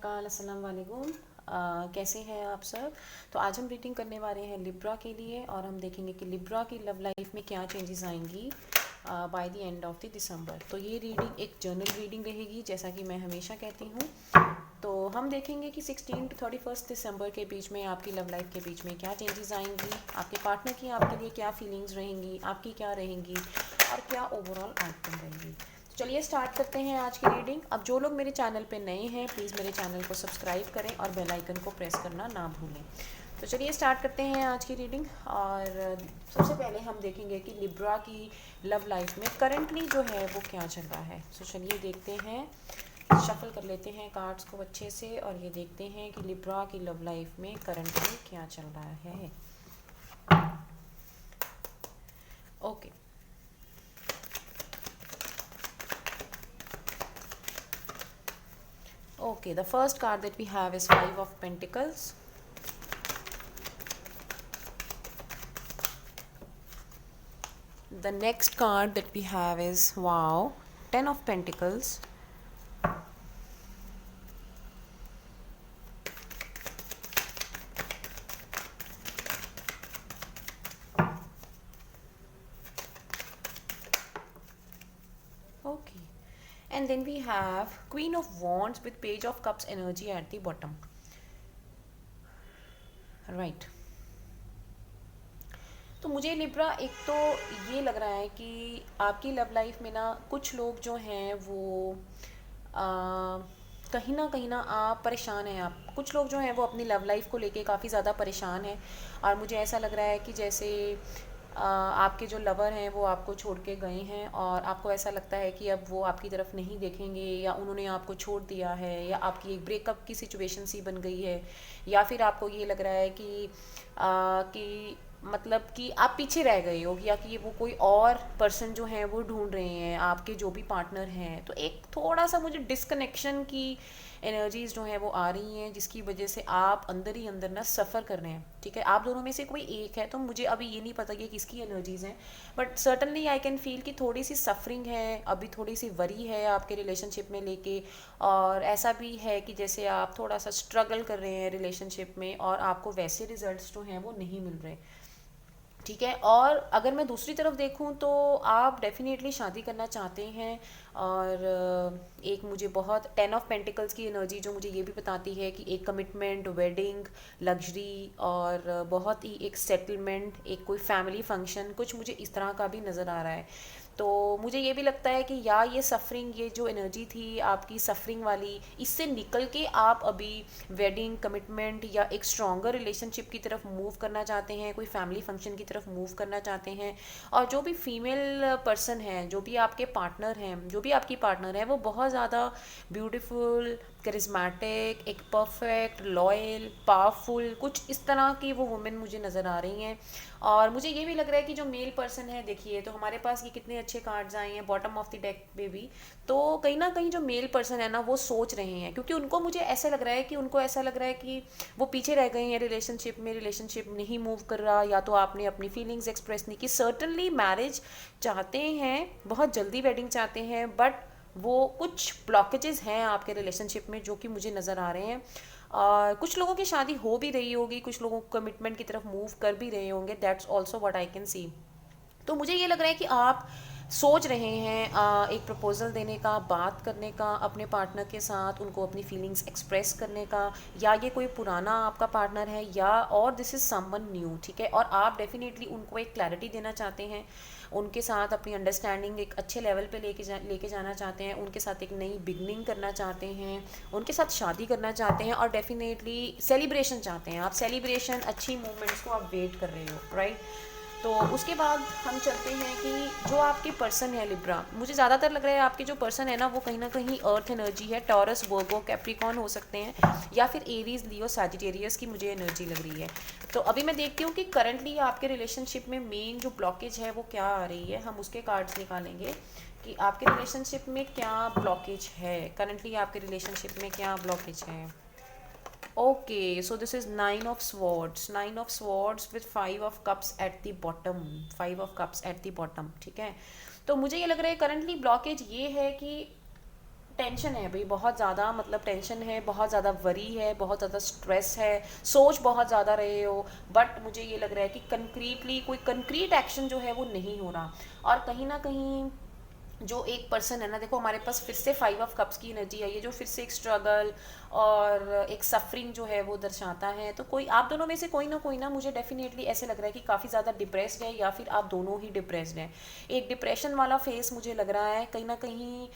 अकाल, अस्सलाम वालेकुम। कैसे हैं आप सब। तो आज हम रीडिंग करने वाले हैं लिब्रा के लिए और हम देखेंगे कि लिब्रा की लव लाइफ में क्या चेंजेस आएंगी bye the end of the दिसंबर। तो ये रीडिंग एक जर्नल रीडिंग रहेगी, जैसा कि मैं हमेशा कहती हूँ। तो हम देखेंगे कि 16 टू 31 दिसंबर के बीच में आपकी लव लाइफ के बीच में क्या चेंजेस आएंगी, आपके पार्टनर की आपके लिए क्या फीलिंग्स रहेंगी, आपकी क्या रहेंगी और क्या ओवरऑल आउटकम रहेंगी। तो चलिए स्टार्ट करते हैं आज की रीडिंग। अब जो लोग मेरे चैनल पे नए हैं प्लीज़ मेरे चैनल को सब्सक्राइब करें और बेल आइकन को प्रेस करना ना भूलें। तो चलिए स्टार्ट करते हैं आज की रीडिंग। और सबसे पहले हम देखेंगे कि लिब्रा की लव लाइफ में करंटली जो है वो क्या चल रहा है। तो चलिए देखते हैं, शफल कर लेते हैं कार्ड्स को अच्छे से और ये देखते हैं कि लिब्रा की लव लाइफ में करंटली क्या चल रहा है। Okay, okay, the first card that we have is Five of Pentacles. The next card that we have is, wow, Ten of Pentacles. Okay, and then we have Queen of Wands with Page of Cups energy at the bottom. Right. तो मुझे Libra एक तो ये लग रहा है कि आपकी लव लाइफ में ना कुछ लोग जो हैं वो कहीं ना आप परेशान हैं। आप कुछ लोग जो हैं वो अपनी लव लाइफ को लेके काफ़ी ज़्यादा परेशान हैं और मुझे ऐसा लग रहा है कि जैसे आपके जो लवर हैं वो आपको छोड़ के गए हैं और आपको ऐसा लगता है कि अब वो आपकी तरफ नहीं देखेंगे या उन्होंने आपको छोड़ दिया है या आपकी एक ब्रेकअप की सिचुएशन सी बन गई है या फिर आपको ये लग रहा है कि मतलब कि आप पीछे रह गए हो या कि वो कोई और पर्सन जो है वो ढूंढ रहे हैं, आपके जो भी पार्टनर हैं। तो एक थोड़ा सा मुझे डिस्कनेक्शन की एनर्जीज जो है वो आ रही हैं जिसकी वजह से आप अंदर ही अंदर ना सफ़र कर रहे हैं। ठीक है, आप दोनों में से कोई एक है, तो मुझे अभी ये नहीं पता कि किसकी एनर्जीज हैं, but certainly I can feel कि थोड़ी सी सफरिंग है, अभी थोड़ी सी वरी है आपके रिलेशनशिप में लेके। और ऐसा भी है कि जैसे आप थोड़ा सा स्ट्रगल कर रहे हैं रिलेशनशिप में और आपको वैसे रिजल्ट्स जो हैं वो नहीं मिल रहे। ठीक है, और अगर मैं दूसरी तरफ देखूं तो आप डेफिनेटली शादी करना चाहते हैं और एक मुझे बहुत 10 ऑफ पेंटिकल्स की एनर्जी जो मुझे ये भी बताती है कि एक कमिटमेंट, वेडिंग, लग्जरी और बहुत ही एक सेटलमेंट, एक कोई फैमिली फंक्शन, कुछ मुझे इस तरह का भी नज़र आ रहा है। तो मुझे ये भी लगता है कि या ये सफरिंग, ये जो एनर्जी थी आपकी सफरिंग वाली, इससे निकल के आप अभी वेडिंग, कमिटमेंट या एक स्ट्रॉन्गर रिलेशनशिप की तरफ मूव करना चाहते हैं, कोई फैमिली फंक्शन की तरफ मूव करना चाहते हैं। और जो भी फीमेल पर्सन है, जो भी आपके पार्टनर हैं, जो भी आपकी पार्टनर है, वो बहुत ज़्यादा ब्यूटीफुल, करिज्मेटिक, एक परफेक्ट, लॉयल, पावरफुल, कुछ इस तरह की वो वुमेन मुझे नज़र आ रही हैं। और मुझे ये भी लग रहा है कि जो मेल पर्सन है, देखिए तो हमारे पास ये कितने अच्छे कार्ड्स आए हैं बॉटम ऑफ द डेक पे भी। तो कहीं ना कहीं जो मेल पर्सन है ना वो सोच रहे हैं, क्योंकि उनको मुझे ऐसा लग रहा है कि उनको ऐसा लग रहा है कि वो पीछे रह गए हैं रिलेशनशिप में, रिलेशनशिप नहीं मूव कर रहा, या तो आपने अपनी फीलिंग्स एक्सप्रेस नहीं की। सर्टनली मैरिज चाहते हैं, बहुत जल्दी वेडिंग चाहते हैं, बट वो कुछ ब्लॉकेजेस हैं आपके रिलेशनशिप में जो कि मुझे नज़र आ रहे हैं। और कुछ लोगों की शादी हो भी रही होगी, कुछ लोगों को कमिटमेंट की तरफ मूव कर भी रहे होंगे, that's also what I can सी। तो मुझे ये लग रहा है कि आप सोच रहे हैं एक प्रपोजल देने का, बात करने का अपने पार्टनर के साथ, उनको अपनी फीलिंग्स एक्सप्रेस करने का, या ये कोई पुराना आपका पार्टनर है या और दिस इज़ समवन न्यू। ठीक है, और आप डेफिनेटली उनको एक क्लैरिटी देना चाहते हैं, उनके साथ अपनी अंडरस्टैंडिंग एक अच्छे लेवल पे लेके जाना चाहते हैं, उनके साथ एक नई बिगनिंग करना चाहते हैं, उनके साथ शादी करना चाहते हैं और डेफिनेटली सेलिब्रेशन चाहते हैं। आप सेलिब्रेशन, अच्छी मूवमेंट्स को आप वेट कर रहे हो, राइट। तो उसके बाद हम चलते हैं कि जो आपके पर्सन है लिब्रा, मुझे ज़्यादातर लग रहा है आपके जो पर्सन है ना वो कहीं ना कहीं अर्थ एनर्जी है, टॉरस, वर्गो, कैप्रिकॉन हो सकते हैं, या फिर एरीज, लियो, सैजिटेरियस की मुझे एनर्जी लग रही है। तो अभी मैं देखती हूँ कि करंटली आपके रिलेशनशिप में मेन जो ब्लॉकेज है वो क्या आ रही है। हम उसके कार्ड्स निकालेंगे कि आपके रिलेशनशिप में क्या ब्लॉकेज है, करंटली आपके रिलेशनशिप में क्या ब्लॉकेज है। Okay, so this is Nine of Swords. Nine of Swords with Five of Cups at the bottom. Five of Cups at the bottom. ठीक है, तो मुझे ये लग रहा है करंटली ब्लॉकेज ये है कि टेंशन है भाई, बहुत ज़्यादा, मतलब टेंशन है, बहुत ज़्यादा वरी है, बहुत ज़्यादा स्ट्रेस है, सोच बहुत ज़्यादा रहे हो। बट मुझे ये लग रहा है कि कंक्रीटली कोई कंक्रीट एक्शन जो है वो नहीं हो रहा। और कहीं ना कहीं जो एक पर्सन है ना, देखो हमारे पास फिर से 5 ऑफ कप्स की एनर्जी आई है, जो फिर से एक स्ट्रगल और एक सफरिंग जो है वो दर्शाता है। तो कोई आप दोनों में से कोई ना मुझे डेफिनेटली ऐसे लग रहा है कि काफ़ी ज़्यादा डिप्रेस्ड है, या फिर आप दोनों ही डिप्रेस्ड हैं। एक डिप्रेशन वाला फेस मुझे लग रहा है कहीं ना कहीं।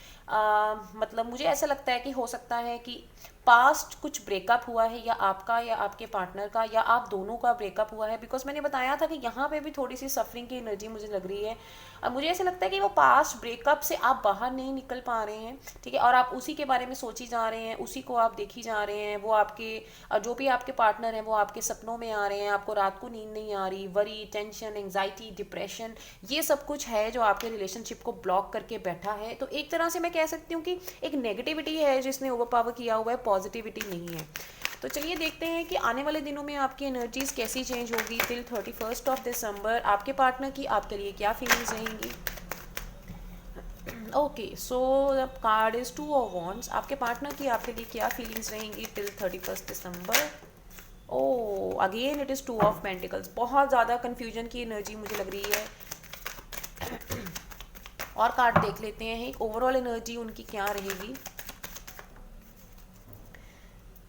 मतलब मुझे ऐसा लगता है कि हो सकता है कि पास्ट कुछ ब्रेकअप हुआ है, या आपका या आपके पार्टनर का या आप दोनों का ब्रेकअप हुआ है। बिकॉज मैंने बताया था कि यहाँ पे भी थोड़ी सी सफरिंग की एनर्जी मुझे लग रही है। अब मुझे ऐसा लगता है कि वो पास्ट ब्रेकअप से आप बाहर नहीं निकल पा रहे हैं, ठीक है, और आप उसी के बारे में सोची जा रहे हैं, उसी को आप देखी जा रहे हैं। वो आपके जो भी आपके पार्टनर हैं वो आपके सपनों में आ रहे हैं, आपको रात को नींद नहीं आ रही। वरी, टेंशन, एंग्जाइटी, डिप्रेशन, ये सब कुछ है जो आपके रिलेशनशिप को ब्लॉक करके बैठा है। तो एक तरह से मैं कह सकती हूँ कि एक नेगेटिविटी है जिसने ओवर पावर किया हुआ है, पॉजिटिविटी नहीं है। तो चलिए देखते हैं कि आने वाले दिनों में आपकी एनर्जीज कैसी चेंज होगी। टिल 31 दिसंबर आपके पार्टनर की आपके लिए क्या फीलिंग्स रहेंगी। Okay, so the card is 2 of wands. आपके पार्टनर की आपके लिए क्या फीलिंग्स रहेंगी टिल 31 दिसंबर। Oh again it is 2 of pentacles. बहुत ज़्यादा कन्फ्यूजन की एनर्जी मुझे लग रही है। और कार्ड देख लेते हैं, एक ओवरऑल एनर्जी उनकी क्या रहेगी।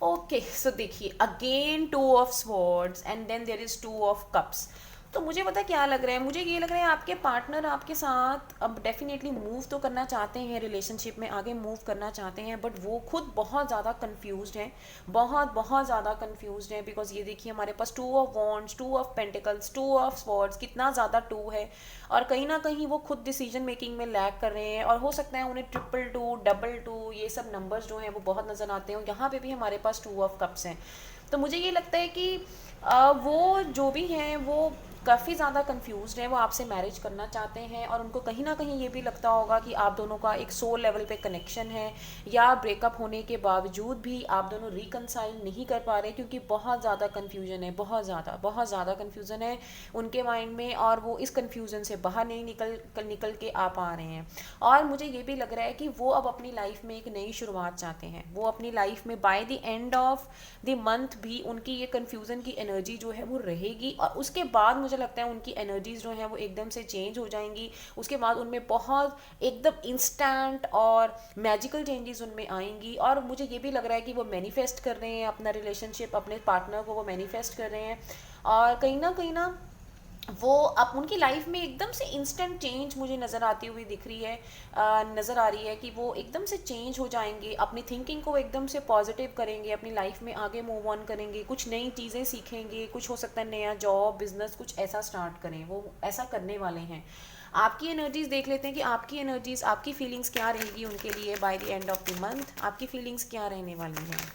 ओके, सो देखिए again 2 of swords and then there is 2 of cups. तो मुझे पता क्या लग रहा है, मुझे ये लग रहा है आपके पार्टनर आपके साथ अब डेफिनेटली मूव तो करना चाहते हैं, रिलेशनशिप में आगे मूव करना चाहते हैं, बट वो खुद बहुत ज़्यादा कंफ्यूज्ड हैं, बहुत बहुत ज़्यादा कंफ्यूज्ड हैं। बिकॉज ये देखिए हमारे पास 2 of wands, 2 of pentacles, 2 of swords, कितना ज़्यादा 2 है। और कहीं ना कहीं वो खुद डिसीजन मेकिंग में लैग कर रहे हैं, और हो सकता है उन्हें 222, 22 ये सब नंबर्स जो हैं वो बहुत नज़र आते हैं। यहाँ पे भी हमारे पास 2 ऑफ कप्स हैं। तो मुझे ये लगता है कि वो जो भी हैं वो काफ़ी ज़्यादा कंफ्यूज्ड हैं, वो आपसे मैरिज करना चाहते हैं, और उनको कहीं ना कहीं ये भी लगता होगा कि आप दोनों का एक सोल लेवल पे कनेक्शन है, या ब्रेकअप होने के बावजूद भी आप दोनों रिकनसाइल नहीं कर पा रहे, क्योंकि बहुत ज़्यादा कन्फ्यूजन है, बहुत ज़्यादा कन्फ्यूज़न है उनके माइंड में, और वो इस कन्फ्यूज़न से बाहर नहीं निकल के आ पा रहे हैं। और मुझे ये भी लग रहा है कि वो अब अपनी लाइफ में एक नई शुरुआत चाहते हैं। वो अपनी लाइफ में bye the end of the month भी उनकी ये कन्फ्यूज़न की एनर्जी जो है वो रहेगी, और उसके बाद मुझे लगता है उनकी एनर्जीज जो हैं वो एकदम से चेंज हो जाएंगी। उसके बाद उनमें बहुत एकदम इंस्टेंट और मैजिकल चेंजेस उनमें आएंगी। और मुझे ये भी लग रहा है कि वो मैनिफेस्ट कर रहे हैं अपना रिलेशनशिप, अपने पार्टनर को वो मैनिफेस्ट कर रहे हैं, और कहीं ना वो अब उनकी लाइफ में एकदम से इंस्टेंट चेंज मुझे नज़र आती हुई दिख रही है, नज़र आ रही है कि वो एकदम से चेंज हो जाएंगे, अपनी थिंकिंग को एकदम से पॉजिटिव करेंगे, अपनी लाइफ में आगे मूव ऑन करेंगे, कुछ नई चीज़ें सीखेंगे, कुछ हो सकता है नया जॉब, बिजनेस, कुछ ऐसा स्टार्ट करें, वो ऐसा करने वाले हैं। आपकी एनर्जीज देख लेते हैं कि आपकी एनर्जीज, आपकी फीलिंग्स क्या रहेगी उनके लिए by the end of the month. आपकी फीलिंग्स क्या रहने वाली हैं।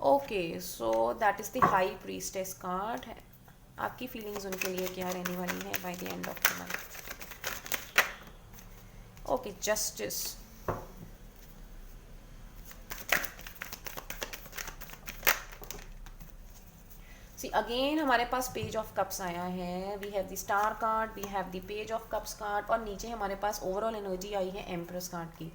Okay, so that is the high priestess card. आपकी फीलिंग्स उनके लिए क्या रहने वाली है by the end of the month. Okay, justice. See again हमारे पास पेज ऑफ कप्स आया है, we have the star card, we have the page of cups card, और नीचे हमारे पास ओवरऑल एनर्जी आई है एम्प्रेस कार्ड की।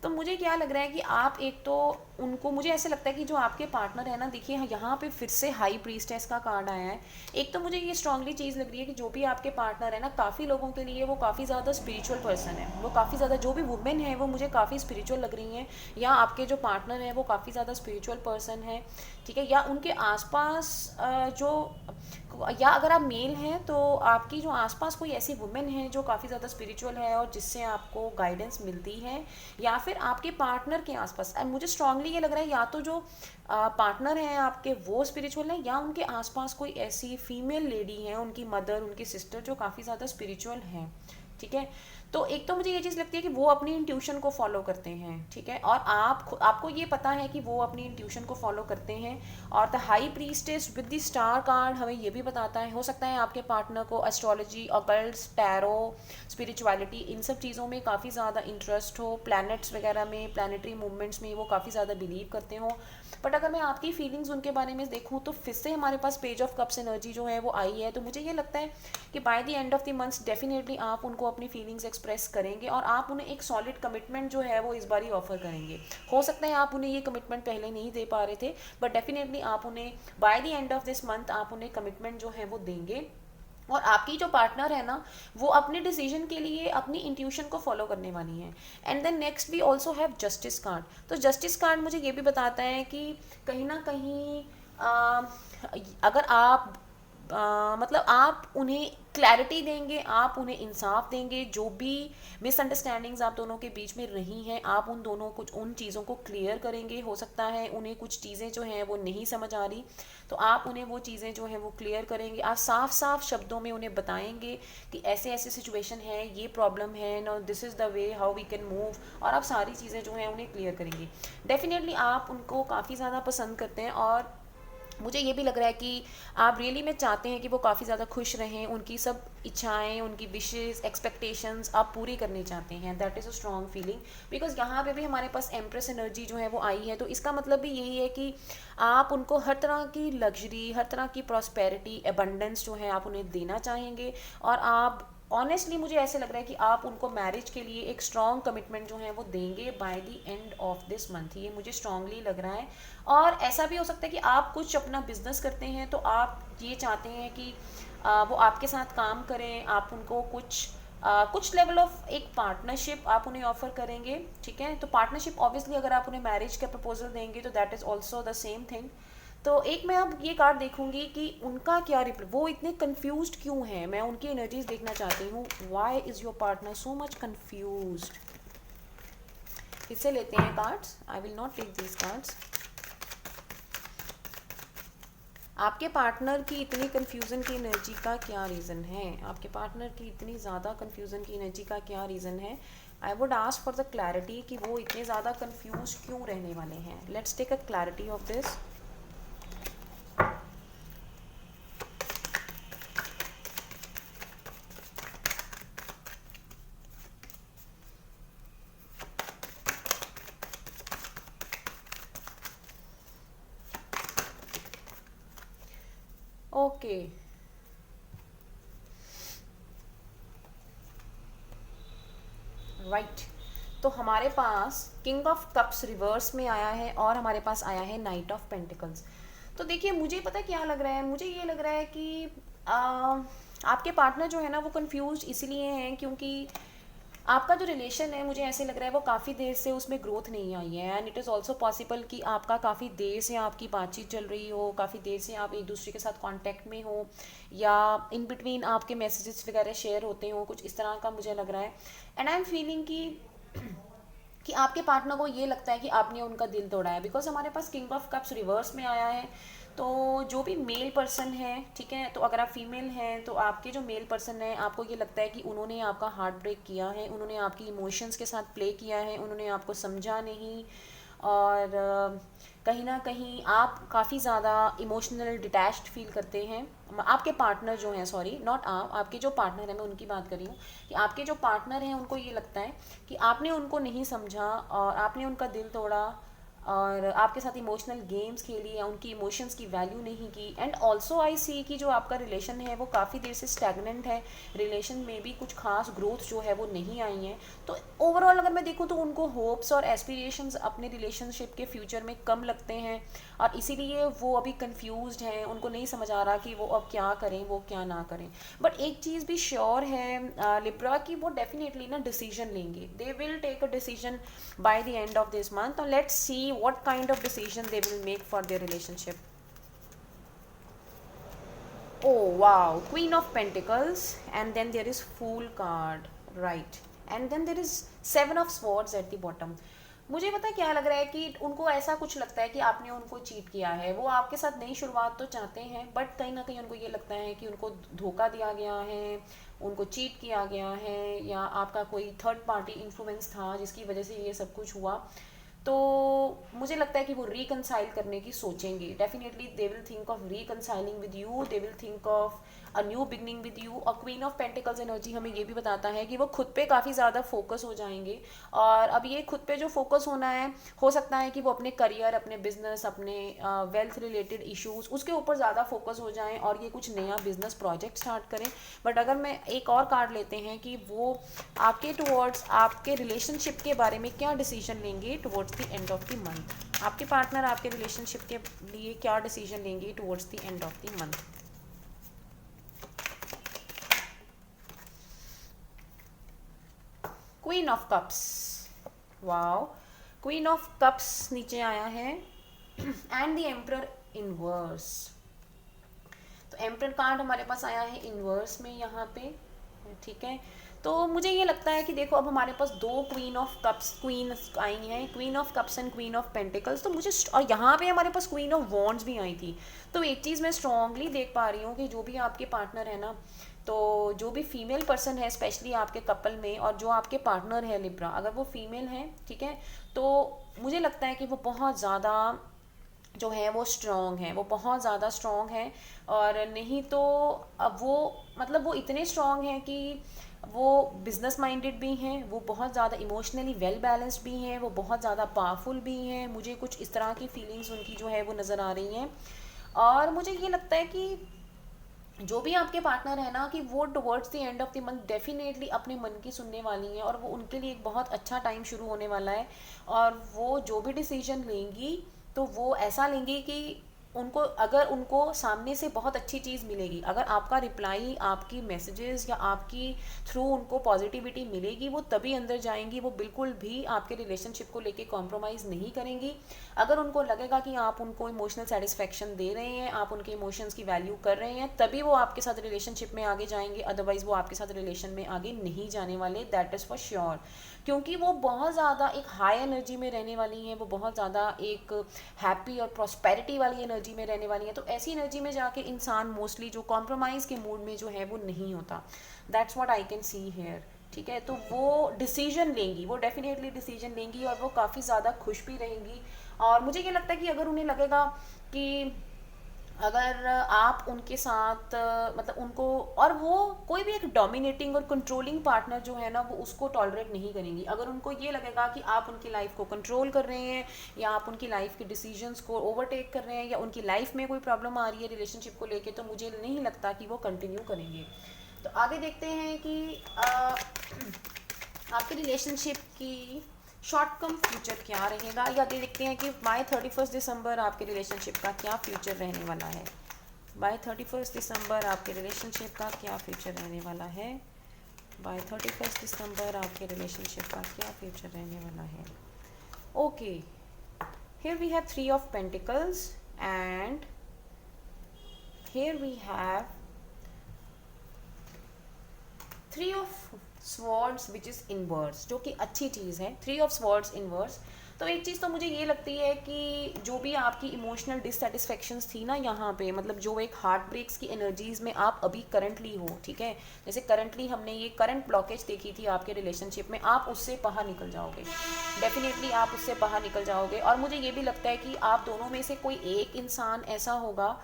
तो मुझे क्या लग रहा है कि आप एक तो उनको, मुझे ऐसे लगता है कि जो आपके पार्टनर है ना, देखिए यहाँ पे फिर से हाई प्रीस्टेस का कार्ड आया है। एक तो मुझे ये स्ट्रांगली चीज़ लग रही है कि जो भी आपके पार्टनर है ना, काफ़ी लोगों के लिए वो काफ़ी ज़्यादा स्पिरिचुअल पर्सन है, वो काफ़ी ज़्यादा, जो भी वुमेन है वो मुझे काफ़ी स्पिरिचुअल लग रही हैं, या आपके जो पार्टनर है वो काफ़ी ज़्यादा स्पिरिचुअल पर्सन है, ठीक है, या उनके आसपास जो, या अगर आप मेल हैं तो आपकी जो आसपास कोई ऐसी वुमेन है जो काफ़ी ज़्यादा स्पिरिचुअल है और जिससे आपको गाइडेंस मिलती है, या फिर आपके पार्टनर के आसपास। मुझे स्ट्रांगली ये लग रहा है या तो जो पार्टनर हैं आपके वो स्पिरिचुअल हैं, या उनके आसपास कोई ऐसी फीमेल लेडी हैं, उनकी मदर, उनकी सिस्टर जो काफ़ी ज़्यादा स्पिरिचुअल हैं, ठीक है। तो एक तो मुझे ये चीज़ लगती है कि वो अपनी इंट्यूशन को फॉलो करते हैं, ठीक है, और आपको ये पता है कि वो अपनी इंट्यूशन को फॉलो करते हैं। और the high priestess with the star card हमें ये भी बताता है, हो सकता है आपके पार्टनर को एस्ट्रोलॉजी, ऑकल्ट्स, टैरो, स्पिरिचुअलिटी, इन सब चीज़ों में काफ़ी ज़्यादा इंटरेस्ट हो, प्लैनेट्स वगैरह में, प्लानिटरी मूवमेंट्स में वो काफ़ी ज़्यादा बिलीव करते हो। बट अगर मैं आपकी फीलिंग्स उनके बारे में देखूँ तो फिर से हमारे पास पेज ऑफ कप्स एनर्जी जो है वो आई है। तो मुझे ये लगता है कि bye the end of the month definitely आप उनको अपनी फीलिंग्स एक्सप्रेस करेंगे और आप उन्हें एक सॉलिड कमिटमेंट जो है वो इस बार ही ऑफर करेंगे। हो सकता है आप उन्हें ये कमिटमेंट पहले नहीं दे पा रहे थे, बट डेफिनेटली आप उन्हें bye the end of this month आप उन्हें कमिटमेंट जो है वो देंगे। और आपकी जो पार्टनर है ना, वो अपने डिसीजन के लिए अपनी इंट्यूशन को फॉलो करने वाली है। And then next we also have justice card. तो जस्टिस कार्ड मुझे ये भी बताता है कि कहीं ना कहीं अगर आप मतलब आप उन्हें क्लैरिटी देंगे, आप उन्हें इंसाफ देंगे, जो भी मिसअंडरस्टैंडिंग्स आप दोनों के बीच में रही हैं आप उन दोनों कुछ उन चीज़ों को क्लियर करेंगे। हो सकता है उन्हें कुछ चीज़ें जो हैं वो नहीं समझ आ रही, तो आप उन्हें वो चीज़ें जो हैं वो क्लियर करेंगे। आप साफ साफ शब्दों में उन्हें बताएंगे कि ऐसे ऐसे सिचुएशन है, ये प्रॉब्लम है ना, this is the way how we can move, और आप सारी चीज़ें जो हैं उन्हें क्लियर करेंगे। डेफिनेटली आप उनको काफ़ी ज़्यादा पसंद करते हैं और मुझे ये भी लग रहा है कि आप रियली में चाहते हैं कि वो काफ़ी ज़्यादा खुश रहें, उनकी सब इच्छाएं, उनकी विशेज़, एक्सपेक्टेशंस आप पूरी करनी चाहते हैं। That is a strong feeling. Because यहाँ पे भी हमारे पास एम्प्रेस एनर्जी जो है वो आई है, तो इसका मतलब भी यही है कि आप उनको हर तरह की लग्जरी, हर तरह की प्रॉस्पेरिटी, एबंडेंस जो है आप उन्हें देना चाहेंगे। और आप ऑनेस्टली मुझे ऐसे लग रहा है कि आप उनको मैरिज के लिए एक स्ट्रॉन्ग कमिटमेंट जो है वो देंगे bye the end of this month. ये मुझे स्ट्रांगली लग रहा है। और ऐसा भी हो सकता है कि आप कुछ अपना बिजनेस करते हैं तो आप ये चाहते हैं कि वो आपके साथ काम करें, आप उनको कुछ लेवल ऑफ एक पार्टनरशिप आप उन्हें ऑफर करेंगे। ठीक है, तो पार्टनरशिप ऑब्वियसली अगर आप उन्हें मैरिज का प्रपोजल देंगे तो that is also the same thing. तो एक मैं अब ये कार्ड देखूंगी कि उनका क्या रिप्लाई, वो इतने कंफ्यूज्ड क्यों हैं, मैं उनकी एनर्जीज देखना चाहती हूँ। Why is your partner so much confused? इससे लेते हैं cards. I will not take these cards. आपके पार्टनर की इतनी कंफ्यूजन की एनर्जी का क्या रीज़न है? आपके पार्टनर की इतनी ज़्यादा कंफ्यूजन की एनर्जी का क्या रीज़न है? I would ask for the clarity कि वो इतने ज़्यादा कंफ्यूज क्यों रहने वाले हैं। Let's take a clarity of this. Okay, right. तो हमारे पास किंग ऑफ कप्स रिवर्स में आया है और हमारे पास आया है नाइट ऑफ पेंटिकल्स। तो देखिए मुझे पता क्या लग रहा है, मुझे ये लग रहा है कि आपके पार्टनर जो है ना वो कंफ्यूज इसलिए हैं क्योंकि आपका जो रिलेशन है मुझे ऐसे लग रहा है वो काफ़ी देर से उसमें ग्रोथ नहीं आई है। And it is also possible कि आपका काफ़ी देर से आपकी बातचीत चल रही हो, काफ़ी देर से आप एक दूसरे के साथ कांटेक्ट में हो, या इन बिटवीन आपके मैसेजेस वगैरह शेयर होते हो, कुछ इस तरह का मुझे लग रहा है। एंड आई एम फीलिंग कि आपके पार्टनर को ये लगता है कि आपने उनका दिल तोड़ा है। बिकॉज हमारे पास किंग ऑफ कप्स रिवर्स में आया है। तो जो भी मेल पर्सन है, ठीक है, तो अगर आप फीमेल हैं तो आपके जो मेल पर्सन है आपको ये लगता है कि उन्होंने आपका हार्ट ब्रेक किया है, उन्होंने आपकी इमोशंस के साथ प्ले किया है, उन्होंने आपको समझा नहीं। और कहीं ना कहीं आप काफ़ी ज़्यादा इमोशनल डिटैच्ड फील करते हैं। आपके पार्टनर जो हैं, सॉरी नॉट आप, आपके जो पार्टनर हैं, मैं उनकी बात कर रही हूँ कि आपके जो पार्टनर हैं उनको ये लगता है कि आपने उनको नहीं समझा और आपने उनका दिल तोड़ा और आपके साथ इमोशनल गेम्स खेली या उनकी इमोशंस की वैल्यू नहीं की। एंड ऑल्सो आई सी कि जो आपका रिलेशन है वो काफ़ी देर से स्टैगनेंट है, रिलेशन में भी कुछ खास ग्रोथ जो है वो नहीं आई है। तो ओवरऑल अगर मैं देखूँ तो उनको होप्स और एस्पिरेशंस अपने रिलेशनशिप के फ्यूचर में कम लगते हैं और इसीलिए वो अभी कंफ्यूज्ड हैं, उनको नहीं समझ आ रहा कि वो अब क्या करें, वो क्या ना करें। बट एक चीज़ भी श्योर है लिब्रा की, वो डेफिनेटली ना डिसीजन लेंगे। They will take a decision by the end of this month. और let's see what kind of decision they will make for their relationship. Oh wow, Queen of Pentacles, and then there is Fool card, right? And then there is Seven of Swords at the bottom. मुझे पता क्या लग रहा है कि उनको ऐसा कुछ लगता है कि आपने उनको चीट किया है। वो आपके साथ नई शुरुआत तो चाहते हैं, बट कहीं ना कहीं उनको ये लगता है कि उनको धोखा दिया गया है, उनको चीट किया गया है, या आपका कोई थर्ड पार्टी इन्फ्लुएंस था जिसकी वजह से ये सब कुछ हुआ। तो मुझे लगता है कि वो रिकनसाइल करने की सोचेंगे। Definitely they will think of reconciling with you, they will think of a new beginning with you. और क्वीन ऑफ पेंटिकल्स एनर्जी हमें ये भी बताता है कि वो खुद पे काफ़ी ज़्यादा फोकस हो जाएंगे। और अब ये खुद पे जो फोकस होना है, हो सकता है कि वो अपने करियर, अपने बिजनेस, अपने वेल्थ रिलेटेड इश्यूज उसके ऊपर ज़्यादा फोकस हो जाएं और ये कुछ नया बिजनेस प्रोजेक्ट स्टार्ट करें। बट अगर मैं एक और कार्ड लेते हैं कि वो आपके टुवर्ड्स आपके रिलेशनशिप के बारे में क्या डिसीजन लेंगे towards the end of the month, आपके पार्टनर आपके रिलेशनशिप के लिए क्या डिसीजन लेंगे towards the end of the month. Queen of cups, wow, queen of cups नीचे आया है एंड द एम्परर इनवर्स। तो एम्परर कार्ड हमारे पास आया है इनवर्स में यहाँ पे, ठीक है। तो मुझे ये लगता है कि देखो अब हमारे पास दो क्वीन ऑफ कप्स क्वीन आई हैं, queen of cups and queen of pentacles. तो मुझे और यहाँ पे हमारे पास क्वीन ऑफ वॉन्ड्स भी आई थी। तो एक चीज़ मैं स्ट्रांगली देख पा रही हूँ कि जो भी आपके पार्टनर है ना, तो जो भी फीमेल पर्सन है स्पेशली आपके कपल में, और जो आपके पार्टनर है लिब्रा, अगर वो फीमेल है, ठीक है, तो मुझे लगता है कि वो बहुत ज़्यादा जो है वो स्ट्रॉन्ग है, वो बहुत ज़्यादा स्ट्रॉन्ग है। और नहीं तो अब वो मतलब वो इतने स्ट्रॉन्ग हैं कि वो बिजनेस माइंडेड भी हैं, वो बहुत ज़्यादा इमोशनली वेल बैलेंस्ड भी हैं, वो बहुत ज़्यादा पावरफुल भी हैं। मुझे कुछ इस तरह की फीलिंग्स उनकी जो है वो नज़र आ रही हैं। और मुझे ये लगता है कि जो भी आपके पार्टनर है ना, कि वो towards the end of the month definitely अपने मन की सुनने वाली हैं, और वो उनके लिए एक बहुत अच्छा टाइम शुरू होने वाला है। और वो जो भी डिसीजन लेंगी तो वो ऐसा लेंगी कि उनको, अगर उनको सामने से बहुत अच्छी चीज़ मिलेगी, अगर आपका रिप्लाई, आपकी मैसेजेस या आपकी थ्रू उनको पॉजिटिविटी मिलेगी, वो तभी अंदर जाएंगी। वो बिल्कुल भी आपके रिलेशनशिप को लेके कॉम्प्रोमाइज़ नहीं करेंगी। अगर उनको लगेगा कि आप उनको इमोशनल सेटिस्फेक्शन दे रहे हैं, आप उनके इमोशंस की वैल्यू कर रहे हैं, तभी वो आपके साथ रिलेशनशिप में आगे जाएंगे। अदरवाइज़ वो आपके साथ रिलेशन में आगे नहीं जाने वाले, दैट इज़ फॉर श्योर। क्योंकि वो बहुत ज़्यादा एक हाई एनर्जी में रहने वाली हैं, वो बहुत ज़्यादा एक हैप्पी और प्रॉस्पेरिटी वाली एनर्जी में रहने वाली हैं। तो ऐसी एनर्जी में जाके इंसान मोस्टली जो कॉम्प्रोमाइज़ के मूड में जो है वो नहीं होता। That's what I can see here, ठीक है। तो वो डिसीजन लेंगी, वो डेफिनेटली डिसीजन लेंगी, और वो काफ़ी ज़्यादा खुश भी रहेंगी। और मुझे ये लगता है कि अगर उन्हें लगेगा कि अगर आप उनके साथ मतलब उनको, और वो कोई भी एक डोमिनेटिंग और कंट्रोलिंग पार्टनर जो है ना, वो उसको टॉलरेट नहीं करेंगी। अगर उनको ये लगेगा कि आप उनकी लाइफ को कंट्रोल कर रहे हैं, या आप उनकी लाइफ के डिसीजंस को ओवरटेक कर रहे हैं, या उनकी लाइफ में कोई प्रॉब्लम आ रही है रिलेशनशिप को लेके, तो मुझे नहीं लगता कि वो कंटिन्यू करेंगे। तो आगे देखते हैं कि आपकी रिलेशनशिप की शॉर्ट कम फ्यूचर क्या रहेगा, या देखते हैं कि बाय 31 दिसंबर आपके रिलेशनशिप का क्या फ्यूचर रहने वाला है। बाय 31 दिसंबर आपके रिलेशनशिप का क्या फ्यूचर रहने वाला है। बाय 31 दिसंबर आपके रिलेशनशिप का क्या फ्यूचर रहने वाला है। Okay, here we have 3 of pentacles and here we have 3 of swords which is inverse, जो कि अच्छी चीज़ है। 3 ऑफ स्वॉर्ड्स इनवर्स। तो एक चीज़ तो मुझे ये लगती है कि जो भी आपकी इमोशनल डिससेटिस्फेक्शंस थी ना यहाँ पे, मतलब जो एक हार्ट ब्रेक्स की एनर्जीज़ में आप अभी करंटली हो, ठीक है, जैसे करंटली हमने ये करंट ब्लॉकेज देखी थी आपके रिलेशनशिप में, आप उससे बाहर निकल जाओगे। डेफिनेटली आप उससे बाहर निकल जाओगे। और मुझे ये भी लगता है कि आप दोनों में से कोई एक इंसान ऐसा होगा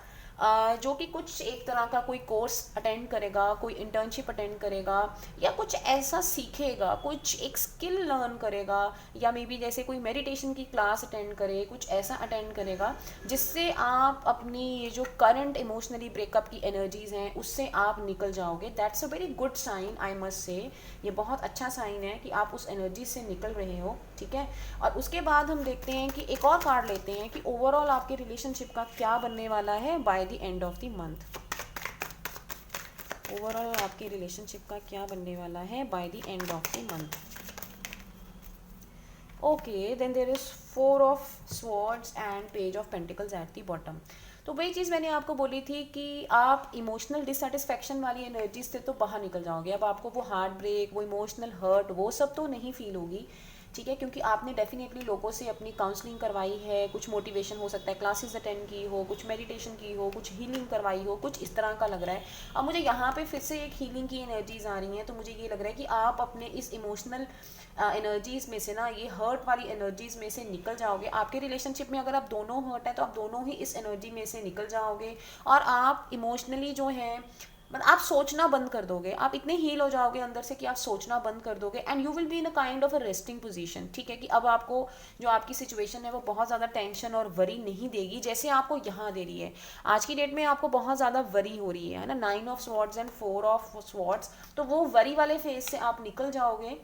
जो कि कुछ एक तरह का कोई कोर्स अटेंड करेगा, कोई इंटर्नशिप अटेंड करेगा, या कुछ ऐसा सीखेगा, कुछ एक स्किल लर्न करेगा, या मे बी जैसे कोई मेडिटेशन की क्लास अटेंड करे, कुछ ऐसा अटेंड करेगा जिससे आप अपनी ये जो करंट इमोशनली ब्रेकअप की एनर्जीज हैं उससे आप निकल जाओगे। That's a very good sign, I must say. ये बहुत अच्छा साइन है कि आप उस एनर्जी से निकल रहे हो, ठीक है। और उसके बाद हम देखते हैं कि एक और कार्ड लेते हैं कि ओवरऑल आपके रिलेशनशिप का क्या बनने वाला है by the end of the month. Overall आपके रिलेशनशिप का क्या बनने वाला है by the end of the month. Okay, then there is 4 of swords and page of pentacles at the bottom. तो वही चीज़ मैंने आपको बोली थी कि आप इमोशनल डिससेटिस्फेक्शन वाली एनर्जीज से तो बाहर निकल जाओगे। अब आपको वो हार्ट ब्रेक, वो इमोशनल हर्ट, वो सब तो नहीं फील होगी, ठीक है, क्योंकि आपने डेफिनेटली लोगों से अपनी काउंसलिंग करवाई है, कुछ मोटिवेशन हो सकता है, क्लासेस अटेंड की हो, कुछ मेडिटेशन की हो, कुछ हीलिंग करवाई हो, कुछ इस तरह का लग रहा है। अब मुझे यहाँ पे फिर से एक हीलिंग की एनर्जीज आ रही हैं, तो मुझे ये लग रहा है कि आप अपने इस इमोशनल एनर्जीज में से ना, ये हर्ट वाली एनर्जीज में से निकल जाओगे। आपके रिलेशनशिप में अगर आप दोनों हर्ट हैं तो आप दोनों ही इस एनर्जी में से निकल जाओगे, और आप इमोशनली जो है मतलब आप सोचना बंद कर दोगे, आप इतने हील हो जाओगे अंदर से कि आप सोचना बंद कर दोगे, and you will be in a kind of a resting position. ठीक है, कि अब आपको जो आपकी सिचुएशन है वो बहुत ज़्यादा टेंशन और वरी नहीं देगी जैसे आपको यहाँ दे रही है। आज की डेट में आपको बहुत ज़्यादा वरी हो रही है ना, 9 of swords and 4 of swords, तो वो वरी वाले फेज से आप निकल जाओगे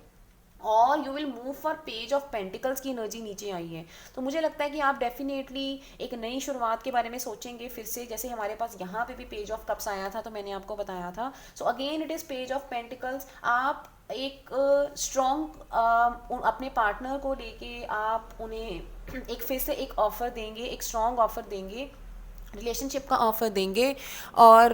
और you will move for page of pentacles की एनर्जी नीचे आई है। तो मुझे लगता है कि आप डेफिनेटली एक नई शुरुआत के बारे में सोचेंगे फिर से, जैसे हमारे पास यहाँ पे भी पेज ऑफ कप्स आया था तो मैंने आपको बताया था। So again it is page of pentacles. आप एक स्ट्रॉन्ग अपने पार्टनर को लेके आप उन्हें एक फिर से एक ऑफ़र देंगे, एक स्ट्रॉन्ग ऑफ़र देंगे, रिलेशनशिप का ऑफ़र देंगे, और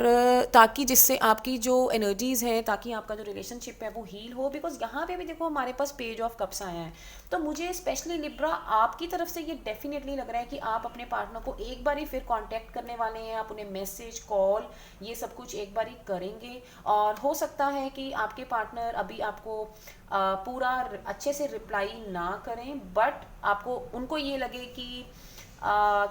ताकि जिससे आपकी जो एनर्जीज़ है, ताकि आपका जो रिलेशनशिप है वो हील हो। बिकॉज यहाँ पे भी देखो हमारे पास पेज ऑफ कप्स आया है, तो मुझे स्पेशली लिब्रा आपकी तरफ से ये डेफिनेटली लग रहा है कि आप अपने पार्टनर को एक बारी फिर कांटेक्ट करने वाले हैं, आप उन्हें मैसेज, कॉल, ये सब कुछ एक बारी करेंगे। और हो सकता है कि आपके पार्टनर अभी आपको पूरा अच्छे से रिप्लाई ना करें, बट आपको उनको ये लगे कि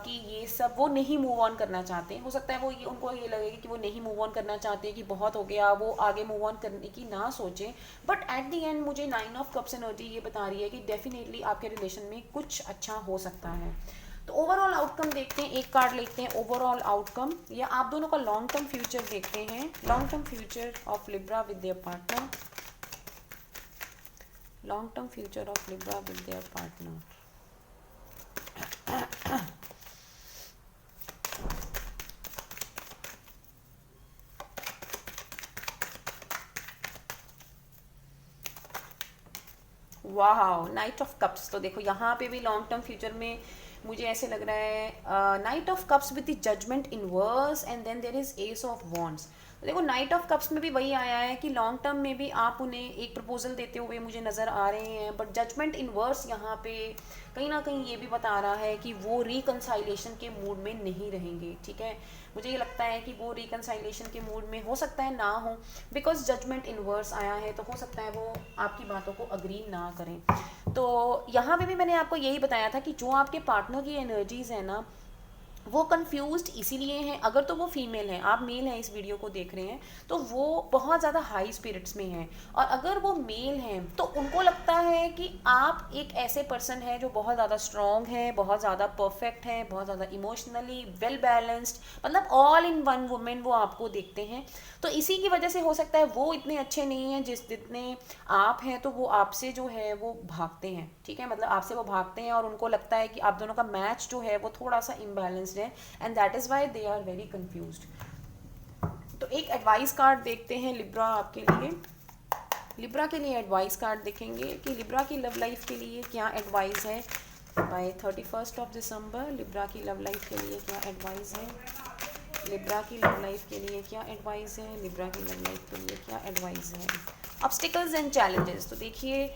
ये सब वो नहीं मूव ऑन करना चाहते हैं। हो सकता है वो ये उनको ये लगेगा कि वो नहीं मूव ऑन करना चाहते, कि बहुत हो गया, वो आगे मूव ऑन करने की ना सोचें। बट एट द एंड मुझे 9 ऑफ कप्स एनर्जी ये बता रही है कि डेफिनेटली आपके रिलेशन में कुछ अच्छा हो सकता है। तो ओवरऑल आउटकम देखते हैं, एक कार्ड लेते हैं ओवरऑल आउटकम, या आप दोनों का लॉन्ग टर्म फ्यूचर देखते हैं। Long term future of Libra with their partner, long term future of Libra with their partner. वाह, नाइट ऑफ कप्स। तो देखो यहाँ पे भी लॉन्ग टर्म फ्यूचर में मुझे ऐसे लग रहा है knight of cups with the judgement inverse, and then there is ace of wands. तो देखो नाइट ऑफ कप्स में भी वही आया है कि लॉन्ग टर्म में भी आप उन्हें एक प्रपोजल देते हुए मुझे नज़र आ रहे हैं, बट जजमेंट इनवर्स यहाँ पे कहीं ना कहीं ये भी बता रहा है कि वो रिकंसाइलेशन के मूड में नहीं रहेंगे। ठीक है, मुझे ये लगता है कि वो रिकंसाइलेशन के मूड में हो सकता है ना हो, बिकॉज जजमेंट इनवर्स आया है, तो हो सकता है वो आपकी बातों को अग्री ना करें। तो यहाँ पे भी मैंने आपको यही बताया था कि जो आपके पार्टनर की एनर्जीज है ना, वो कंफ्यूज्ड इसीलिए हैं। अगर तो वो फीमेल हैं, आप मेल हैं इस वीडियो को देख रहे हैं, तो वो बहुत ज़्यादा हाई स्पिरिट्स में हैं। और अगर वो मेल हैं तो उनको लगता है कि आप एक ऐसे पर्सन हैं जो बहुत ज़्यादा स्ट्रॉन्ग हैं, बहुत ज़्यादा परफेक्ट हैं, बहुत ज़्यादा इमोशनली वेल बैलेंस्ड, मतलब ऑल इन वन वुमेन वो आपको देखते हैं। तो इसी की वजह से हो सकता है वो इतने अच्छे नहीं हैं जितने आप हैं, तो वो आपसे जो है वो भागते हैं। ठीक है, मतलब आपसे वो भागते हैं और उनको लगता है कि आप दोनों का मैच जो है वो थोड़ा सा इम्बैलेंस्ड है, and that is why they are very confused. तो एक एडवाइस कार्ड देखते हैं लिब्रा आपके लिए। लिब्रा के लिए एडवाइस कार्ड देखेंगे कि लिब्रा की लव लाइफ के लिए क्या एडवाइस है बाय 31 ऑफ दिसंबर। लिब्रा की लव लाइफ के लिए क्या एडवाइस है, लिब्रा की लव लाइफ के लिए क्या एडवाइस है, लिब्रा की लव लाइफ के लिए क्या एडवाइस है। Obstacles and challenges. तो देखिए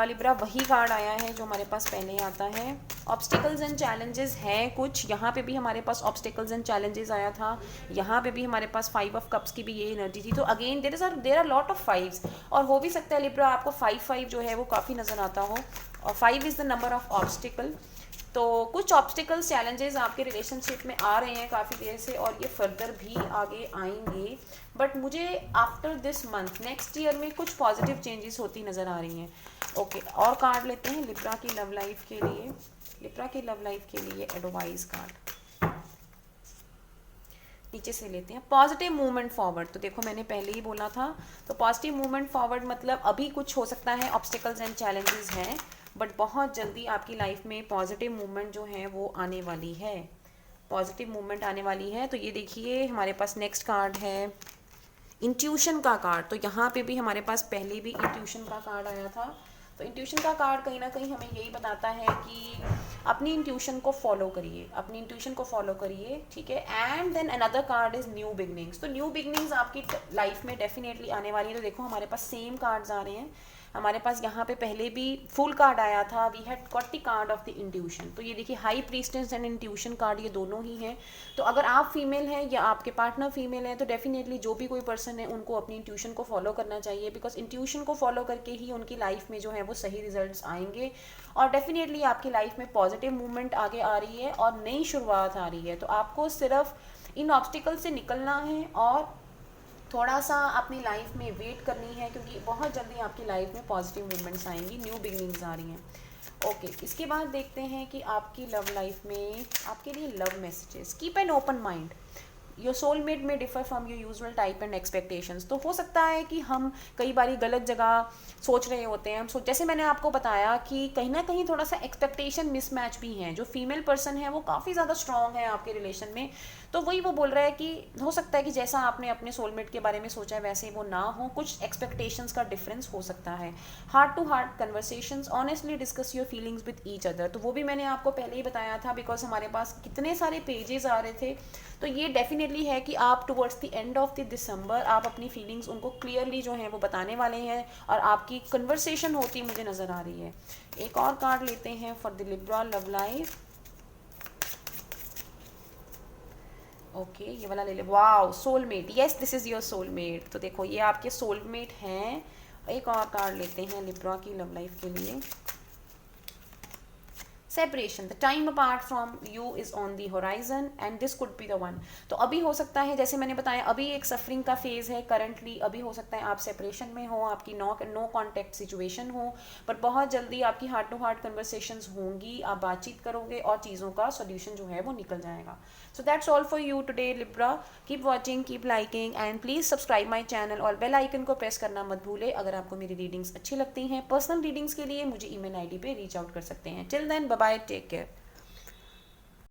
लिब्रा वही कार्ड आया है जो हमारे पास पहले आता है। ऑब्स्टिकल्स एंड चैलेंजेस हैं कुछ, यहाँ पे भी हमारे पास ऑब्स्टिकल्स एंड चैलेंजेस आया था, यहाँ पे भी हमारे पास 5 ऑफ कप्स की भी ये एनर्जी थी। तो again there are lot of 5s, और हो भी सकता है लिब्रा आपको 5 जो है वो काफ़ी नज़र आता हो, और 5 is the number of obstacle. तो कुछ ऑब्स्टिकल्स चैलेंजेस आपके रिलेशनशिप में आ रहे हैं काफ़ी देर से, और ये फर्दर भी आगे आएंगे, बट मुझे after this month next year में कुछ पॉजिटिव चेंजेस होती नज़र आ रही हैं। ओके, और कार्ड लेते हैं लिब्रा की लव लाइफ के लिए। लिब्रा की लव लाइफ के लिए एडवाइस कार्ड नीचे से लेते हैं। Positive movement forward. तो देखो मैंने पहले ही बोला था, तो पॉजिटिव मूवमेंट फॉरवर्ड मतलब अभी कुछ हो सकता है, ऑब्स्टिकल्स एंड चैलेंजेस हैं, बट बहुत जल्दी आपकी लाइफ में पॉजिटिव मूवमेंट जो है वो आने वाली है, पॉजिटिव मूवमेंट आने वाली है। तो ये देखिए हमारे पास नेक्स्ट कार्ड है इंट्यूशन का कार्ड। तो यहाँ पे भी हमारे पास पहले भी इंट्यूशन का कार्ड आया था। तो इंट्यूशन का कार्ड कहीं ना कहीं हमें यही बताता है कि अपनी इंट्यूशन को फॉलो करिए, अपनी इंट्यूशन को फॉलो करिए। ठीक है, and then another card is new beginnings. तो न्यू बिगनिंग्स आपकी लाइफ में डेफिनेटली आने वाली है। तो देखो हमारे पास सेम कार्ड्स आ रहे हैं, हमारे पास यहाँ पे पहले भी फुल कार्ड आया था, we had got the card of the intuition. तो ये देखिए high priestess and intuition card ये दोनों ही हैं। तो अगर आप फीमेल हैं या आपके पार्टनर फीमेल हैं तो डेफिनेटली जो भी कोई पर्सन है उनको अपनी इंट्यूशन को फॉलो करना चाहिए, बिकॉज इंट्यूशन को फॉलो करके ही उनकी लाइफ में जो है वो सही रिजल्ट्स आएंगे और डेफिनेटली आपकी लाइफ में पॉजिटिव मूवमेंट आगे आ रही है और नई शुरुआत आ रही है। तो आपको सिर्फ इन ऑब्स्टिकल से निकलना है और थोड़ा सा अपनी लाइफ में वेट करनी है, क्योंकि बहुत जल्दी आपकी लाइफ में पॉजिटिव मूवमेंट्स आएंगी, न्यू बिगनिंग्स आ रही हैं। ओके, इसके बाद देखते हैं कि आपकी लव लाइफ में आपके लिए love messages. Keep an open mind, your soulmate may differ from your usual type and expectations. तो हो सकता है कि हम कई बारी गलत जगह सोच रहे होते हैं। हम जैसे मैंने आपको बताया कि कहीं ना कहीं थोड़ा सा एक्सपेक्टेशन मिसमैच भी हैं। जो फीमेल पर्सन है वो काफ़ी ज़्यादा स्ट्रॉन्ग है आपके रिलेशन में, तो वही वो बोल रहा है कि हो सकता है कि जैसा आपने अपने सोलमेट के बारे में सोचा है वैसे वो ना हो, कुछ एक्सपेक्टेशंस का डिफरेंस हो सकता है। Heart to heart conversations, honestly discuss your feelings with each other. तो वो भी मैंने आपको पहले ही बताया था, बिकॉज हमारे पास कितने सारे पेजेस आ रहे थे। तो ये डेफिनेटली है कि आप towards the end of the दिसंबर आप अपनी फीलिंग्स उनको क्लियरली जो है वो बताने वाले हैं और आपकी कन्वर्सेशन होती मुझे नज़र आ रही है। एक और कार्ड लेते हैं for the Libra love life. Okay, ये वाला ले ले। Wow, soulmate, yes this is your soulmate. तो देखो ये आपके सोलमेट हैं। एक और कार्ड लेते हैं लिब्रा की लव लाइफ के लिए। Separation, the time apart from you is on the horizon and this could be the one. तो अभी हो सकता है, जैसे मैंने बताया, अभी एक सफरिंग का फेज़ है करंटली। अभी हो सकता है आप सेपरेशन में हो, आपकी नो कॉन्टैक्ट सिचुएशन हो, पर बहुत जल्दी आपकी हार्ट टू हार्ट कन्वर्सेशंस होंगी, आप बातचीत करोगे और चीज़ों का सोल्यूशन जो है वो निकल जाएगा। So that's all for you today Libra. Keep watching, keep liking and please subscribe my channel और बेल आइकन को प्रेस करना मत भूले अगर आपको मेरी रीडिंग्स अच्छी लगती हैं। पर्सनल रीडिंग्स के लिए मुझे ईमेल आईडी पे रीच आउट कर सकते हैं। Till then, bye bye, take care.